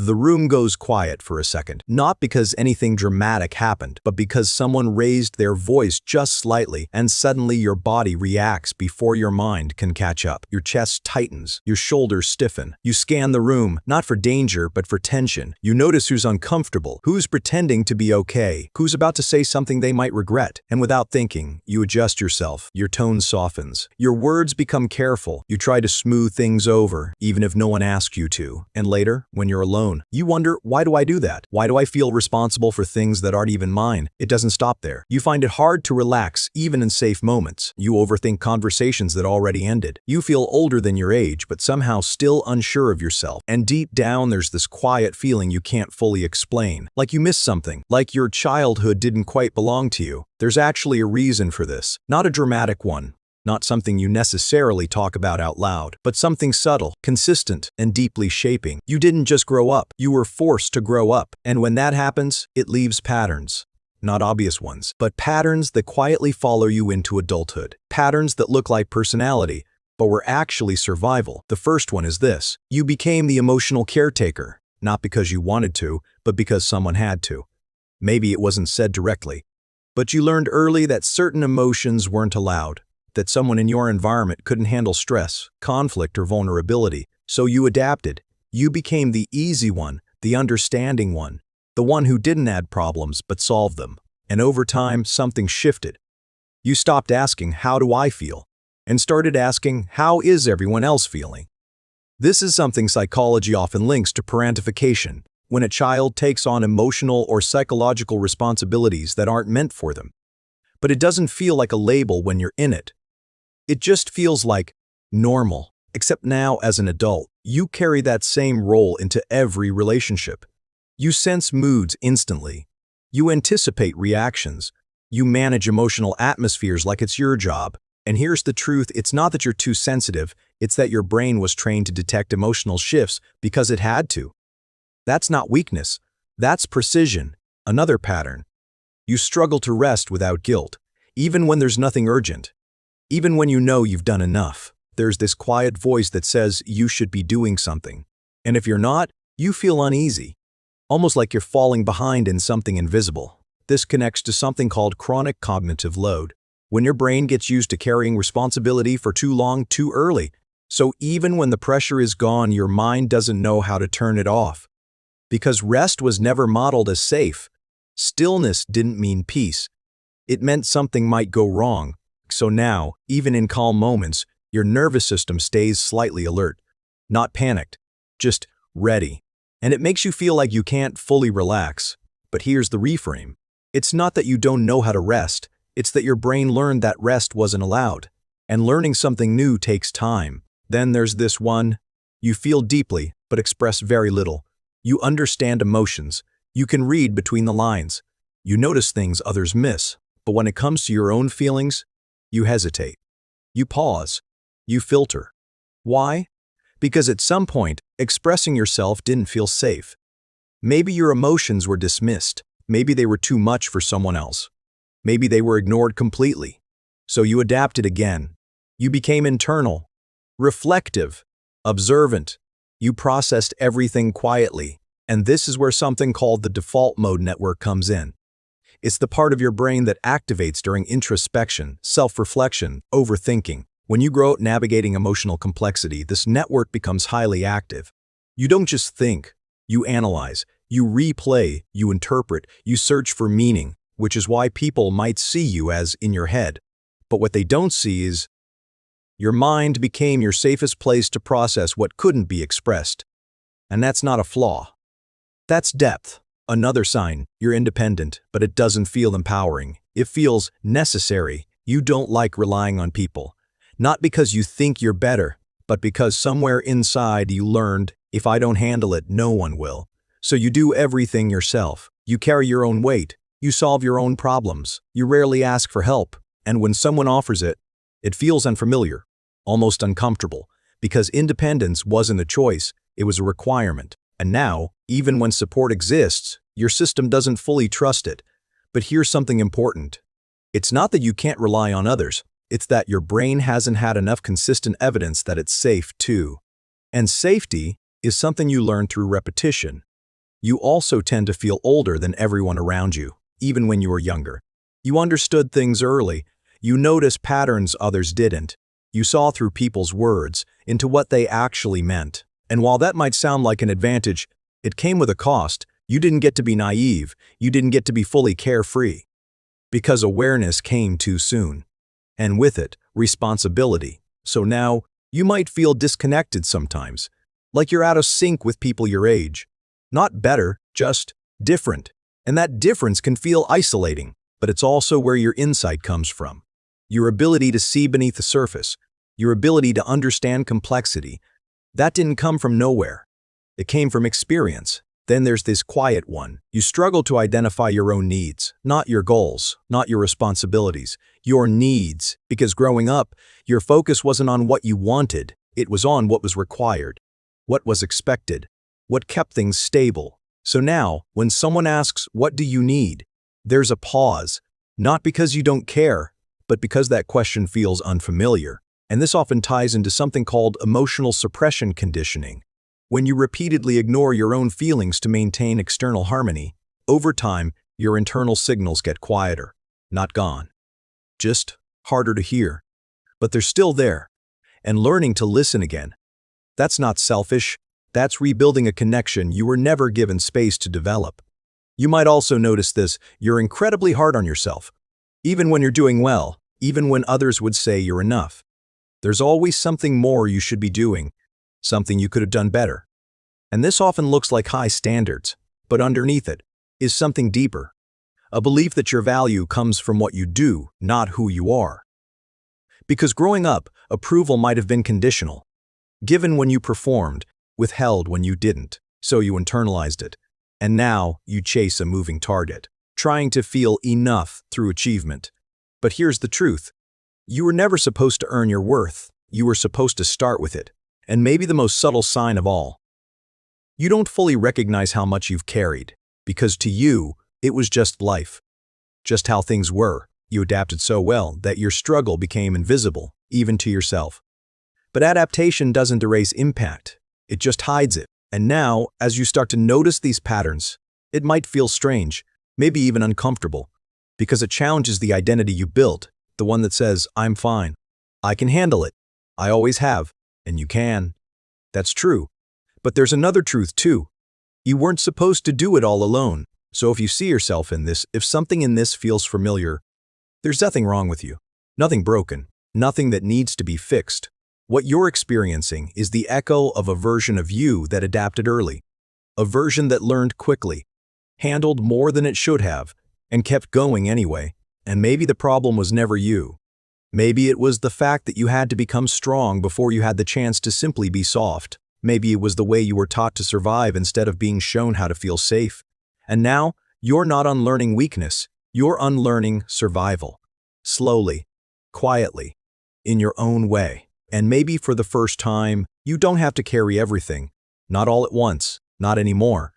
The room goes quiet for a second, not because anything dramatic happened, but because someone raised their voice just slightly, and suddenly your body reacts before your mind can catch up. Your chest tightens, your shoulders stiffen. You scan the room, not for danger, but for tension. You notice who's uncomfortable, who's pretending to be okay, who's about to say something they might regret. And without thinking, you adjust yourself. Your tone softens. Your words become careful. You try to smooth things over, even if no one asks you to. And later, when you're alone, you wonder, why do I do that? Why do I feel responsible for things that aren't even mine? It doesn't stop there. You find it hard to relax, even in safe moments. You overthink conversations that already ended. You feel older than your age, but somehow still unsure of yourself. And deep down, there's this quiet feeling you can't fully explain. Like you missed something. Like your childhood didn't quite belong to you. There's actually a reason for this. Not a dramatic one. Not something you necessarily talk about out loud, but something subtle, consistent, and deeply shaping. You didn't just grow up, you were forced to grow up. And when that happens, it leaves patterns. Not obvious ones, but patterns that quietly follow you into adulthood. Patterns that look like personality, but were actually survival. The first one is this. You became the emotional caretaker, not because you wanted to, but because someone had to. Maybe it wasn't said directly, but you learned early that certain emotions weren't allowed. That someone in your environment couldn't handle stress, conflict, or vulnerability. So you adapted. You became the easy one, the understanding one, the one who didn't add problems but solved them. And over time, something shifted. You stopped asking, how do I feel? And started asking, how is everyone else feeling? This is something psychology often links to parentification, when a child takes on emotional or psychological responsibilities that aren't meant for them. But it doesn't feel like a label when you're in it. It just feels like normal, except now as an adult, you carry that same role into every relationship. You sense moods instantly. You anticipate reactions. You manage emotional atmospheres like it's your job. And here's the truth, it's not that you're too sensitive, it's that your brain was trained to detect emotional shifts because it had to. That's not weakness, that's precision, another pattern. You struggle to rest without guilt, even when there's nothing urgent. Even when you know you've done enough, there's this quiet voice that says you should be doing something. And if you're not, you feel uneasy, almost like you're falling behind in something invisible. This connects to something called chronic cognitive load, when your brain gets used to carrying responsibility for too long, too early. So even when the pressure is gone, your mind doesn't know how to turn it off. Because rest was never modeled as safe. Stillness didn't mean peace. It meant something might go wrong. So now, even in calm moments, your nervous system stays slightly alert. Not panicked, just ready. And it makes you feel like you can't fully relax. But here's the reframe. It's not that you don't know how to rest. It's that your brain learned that rest wasn't allowed. And learning something new takes time. Then there's this one. You feel deeply, but express very little. You understand emotions. You can read between the lines. You notice things others miss. But when it comes to your own feelings, you hesitate. You pause. You filter. Why? Because at some point, expressing yourself didn't feel safe. Maybe your emotions were dismissed. Maybe they were too much for someone else. Maybe they were ignored completely. So you adapted again. You became internal, reflective, observant. You processed everything quietly. And this is where something called the default mode network comes in. It's the part of your brain that activates during introspection, self-reflection, overthinking. When you grow up navigating emotional complexity, this network becomes highly active. You don't just think, you analyze, you replay, you interpret, you search for meaning, which is why people might see you as in your head. But what they don't see is your mind became your safest place to process what couldn't be expressed. And that's not a flaw. That's depth. Another sign, you're independent, but it doesn't feel empowering. It feels necessary. You don't like relying on people. Not because you think you're better, but because somewhere inside you learned, if I don't handle it, no one will. So you do everything yourself. You carry your own weight. You solve your own problems. You rarely ask for help. And when someone offers it, it feels unfamiliar, almost uncomfortable, because independence wasn't a choice, it was a requirement. And now, even when support exists, your system doesn't fully trust it. But here's something important. It's not that you can't rely on others. It's that your brain hasn't had enough consistent evidence that it's safe too. And safety is something you learn through repetition, You also tend to feel older than everyone around you, even when you were younger. You understood things early. You noticed patterns others didn't. You saw through people's words into what they actually meant. And while that might sound like an advantage, it came with a cost. You didn't get to be naive. You didn't get to be fully carefree. Because awareness came too soon. And with it, responsibility. So now, you might feel disconnected sometimes, like you're out of sync with people your age. Not better, just different. And that difference can feel isolating, but it's also where your insight comes from. Your ability to see beneath the surface, your ability to understand complexity, that didn't come from nowhere. It came from experience. Then there's this quiet one. You struggle to identify your own needs, not your goals, not your responsibilities, your needs, because growing up, your focus wasn't on what you wanted, it was on what was required, what was expected, what kept things stable. So now, when someone asks, "What do you need?" there's a pause, not because you don't care, but because that question feels unfamiliar. And this often ties into something called emotional suppression conditioning. When you repeatedly ignore your own feelings to maintain external harmony, over time, your internal signals get quieter, not gone. Just harder to hear. But they're still there. And learning to listen again. That's not selfish. That's rebuilding a connection you were never given space to develop. You might also notice this: you're incredibly hard on yourself. Even when you're doing well, even when others would say you're enough. There's always something more you should be doing, something you could have done better. And this often looks like high standards, but underneath it is something deeper. A belief that your value comes from what you do, not who you are. Because growing up, approval might have been conditional. Given when you performed, withheld when you didn't, so you internalized it. And now you chase a moving target, trying to feel enough through achievement. But here's the truth. You were never supposed to earn your worth. You were supposed to start with it. And maybe the most subtle sign of all. You don't fully recognize how much you've carried, because to you, it was just life. Just how things were. You adapted so well that your struggle became invisible, even to yourself. But adaptation doesn't erase impact. It just hides it. And now, as you start to notice these patterns, it might feel strange, maybe even uncomfortable, because it challenges the identity you built, the one that says, "I'm fine. I can handle it. I always have." And you can. That's true. But there's another truth too. You weren't supposed to do it all alone. So if you see yourself in this, if something in this feels familiar, there's nothing wrong with you. Nothing broken. Nothing that needs to be fixed. What you're experiencing is the echo of a version of you that adapted early. A version that learned quickly, handled more than it should have, and kept going anyway. And maybe the problem was never you. Maybe it was the fact that you had to become strong before you had the chance to simply be soft. Maybe it was the way you were taught to survive instead of being shown how to feel safe. And now, you're not unlearning weakness. You're unlearning survival. Slowly, quietly, in your own way. And maybe for the first time, you don't have to carry everything. Not all at once, not anymore.